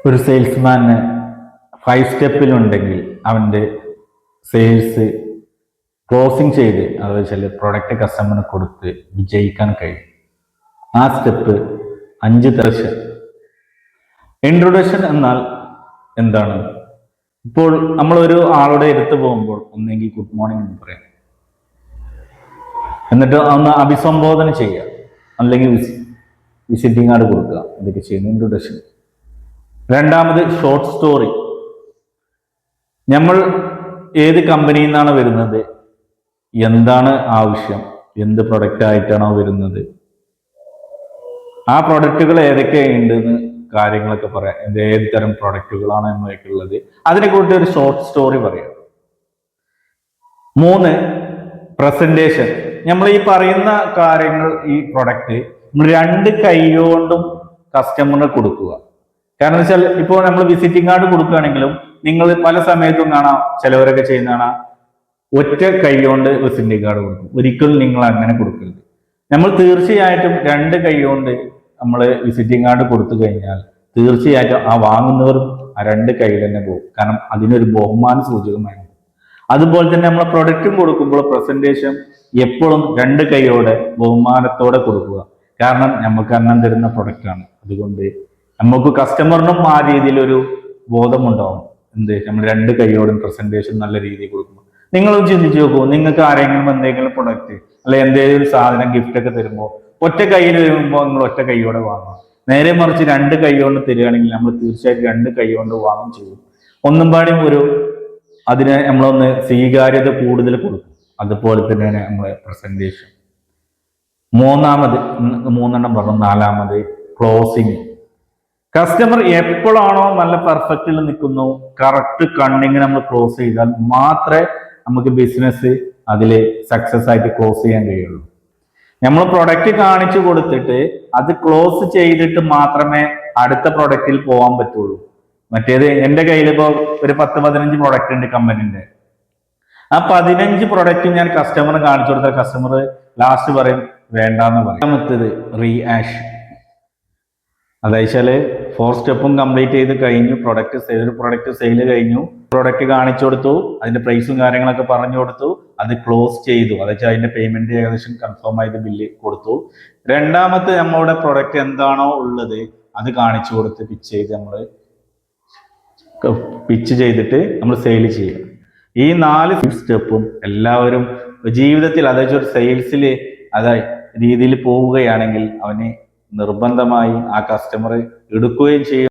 ഒരു സെയിൽസ്മാന് 5 സ്റ്റെപ്പിലുണ്ടെങ്കിൽ അവൻ്റെ sales closing ചെയ്ത് അത് വെച്ചാൽ പ്രൊഡക്റ്റ് കസ്റ്റമറിന് കൊടുത്ത് വിജയിക്കാൻ കഴിയും. ആ സ്റ്റെപ്പ് 5 ദശ. ഇൻട്രൊഡക്ഷൻ എന്നാൽ എന്താണ്? ഇപ്പോൾ നമ്മളൊരു ആളുടെ അടുത്ത് പോകുമ്പോൾ ഒന്നെങ്കിൽ ഗുഡ് മോർണിംഗ് എന്ന് പറയാം, എന്നിട്ട് ഒന്ന് അഭിസംബോധന ചെയ്യുക, അല്ലെങ്കിൽ വിസിറ്റിംഗ് കാർഡ് കൊടുക്കുക. ഇതൊക്കെ ചെയ്യുന്ന ഇൻട്രൊഡക്ഷൻ. രണ്ടാമത് ഷോർട്ട് സ്റ്റോറി. നമ്മൾ ഏത് കമ്പനിയിൽ നിന്നാണ് വരുന്നത്, എന്താണ് ആവശ്യം, എന്ത് പ്രൊഡക്റ്റ് ആയിട്ടാണോ വരുന്നത്, ആ പ്രൊഡക്റ്റുകൾ ഏതൊക്കെ ഉണ്ടെന്ന് കാര്യങ്ങളൊക്കെ പറയാം. ഏത് തരം പ്രൊഡക്റ്റുകളാണ് എന്നൊക്കെ ഉള്ളത് അതിനെ കുറിച്ച് ഒരു ഷോർട്ട് സ്റ്റോറി പറയാം. 3 പ്രസന്റേഷൻ. നമ്മൾ ഈ പറയുന്ന കാര്യങ്ങൾ, ഈ പ്രൊഡക്റ്റ് 2 കൈകൊണ്ടും കസ്റ്റമറിന് കൊടുക്കുക. കാരണം വെച്ചാൽ ഇപ്പോൾ നമ്മൾ വിസിറ്റിംഗ് കാർഡ് കൊടുക്കുകയാണെങ്കിലും നിങ്ങൾ പല സമയത്തും കാണാം, ചിലവരൊക്കെ ചെയ്യുന്നതാണ് ഒറ്റ കൈ കൊണ്ട് വിസിറ്റിംഗ് കാർഡ് കൊടുക്കും. ഒരിക്കലും നിങ്ങൾ അങ്ങനെ കൊടുക്കരുത്. നമ്മൾ തീർച്ചയായിട്ടും 2 കൈ കൊണ്ട് നമ്മൾ വിസിറ്റിംഗ് കാർഡ് കൊടുത്തു കഴിഞ്ഞാൽ തീർച്ചയായിട്ടും ആ വാങ്ങുന്നവർ ആ 2 കൈ തന്നെ പോകും. കാരണം അതിനൊരു ബഹുമാന സൂചകമാണ്. അതുപോലെ തന്നെ നമ്മൾ പ്രൊഡക്റ്റും കൊടുക്കുമ്പോൾ പ്രസന്റേഷൻ എപ്പോഴും 2 കൈയോടെ ബഹുമാനത്തോടെ കൊടുക്കുക. കാരണം നമുക്ക് അന്നം തരുന്ന പ്രൊഡക്റ്റാണ്. അതുകൊണ്ട് നമുക്ക് കസ്റ്റമറിനും ആ രീതിയിലൊരു ബോധമുണ്ടാവും. നമ്മൾ 2 കൈയോടും പ്രസന്റേഷൻ നല്ല രീതിയിൽ കൊടുക്കുമ്പോൾ. നിങ്ങൾ ചിന്തിച്ചു നോക്കൂ, നിങ്ങൾക്ക് ആരെങ്കിലും എന്തെങ്കിലും പ്രൊഡക്റ്റ് അല്ലെ എന്തെങ്കിലും ഒരു സാധനം ഗിഫ്റ്റ് ഒക്കെ തരുമ്പോൾ ഒറ്റ കൈയിൽ വരുമ്പോൾ നിങ്ങൾ ഒറ്റ കൈയോടെ വാങ്ങും. നേരെ മറിച്ച് 2 കൈ കൊണ്ട് തരികയാണെങ്കിൽ നമ്മൾ തീർച്ചയായിട്ടും 2 കൈ കൊണ്ട് വാങ്ങും ചെയ്യും. ഒന്നും പാടും അതിന് നമ്മളൊന്ന് സ്വീകാര്യത കൂടുതൽ കൊടുക്കും. അതുപോലെ തന്നെയാണ് നമ്മളെ പ്രസന്റേഷൻ. 3 പറഞ്ഞു. 4 ക്ലോസിങ്. കസ്റ്റമർ എപ്പോഴാണോ നല്ല പെർഫെക്റ്റിൽ നിൽക്കുന്നു, കറക്റ്റ് കണ്ണിങ് നമ്മൾ ക്ലോസ് ചെയ്താൽ മാത്രമേ നമുക്ക് ബിസിനസ് അതിൽ സക്സസ് ആയിട്ട് ക്ലോസ് ചെയ്യാൻ കഴിയുള്ളൂ. നമ്മൾ പ്രൊഡക്റ്റ് കാണിച്ചു കൊടുത്തിട്ട് അത് ക്ലോസ് ചെയ്തിട്ട് മാത്രമേ അടുത്ത പ്രൊഡക്റ്റിൽ പോകാൻ പറ്റുള്ളൂ. മറ്റേത് എൻ്റെ കയ്യിൽ ഇപ്പോൾ ഒരു 10-15 പ്രൊഡക്റ്റ് ഉണ്ട് കമ്പനിന്റെ. ആ 15 പ്രൊഡക്റ്റ് ഞാൻ കസ്റ്റമറിന് കാണിച്ചു കൊടുത്താൽ കസ്റ്റമർ ലാസ്റ്റ് പറയും വേണ്ടാന്ന് പറയും. രണ്ടാമത്തേത് റീആഷ്. അതായത് 4 സ്റ്റെപ്പും കംപ്ലീറ്റ് ചെയ്ത് കഴിഞ്ഞു. പ്രൊഡക്റ്റ് സെയിൽ കഴിഞ്ഞു. പ്രൊഡക്റ്റ് കാണിച്ചു കൊടുത്തു, അതിന്റെ പ്രൈസും കാര്യങ്ങളൊക്കെ പറഞ്ഞു കൊടുത്തു, അത് ക്ലോസ് ചെയ്തു. അതായത് അതിന്റെ പേയ്മെന്റ് ഏകദേശം കൺഫേം ആയത് ബില്ല് കൊടുത്തു. രണ്ടാമത്തെ നമ്മളുടെ പ്രൊഡക്റ്റ് എന്താണോ ഉള്ളത് അത് കാണിച്ചു കൊടുത്ത് പിച്ച് ചെയ്തിട്ട് നമ്മൾ സെയിൽ ചെയ്യുക. ഈ 4 സ്റ്റെപ്പും എല്ലാവരും ജീവിതത്തിൽ, അതായത് ഒരു സെയിൽസിൽ രീതിയിൽ പോവുകയാണെങ്കിൽ അവന് നിർബന്ധമായി ആ കസ്റ്റമർ എടുക്കുകയും ചെയ്യും.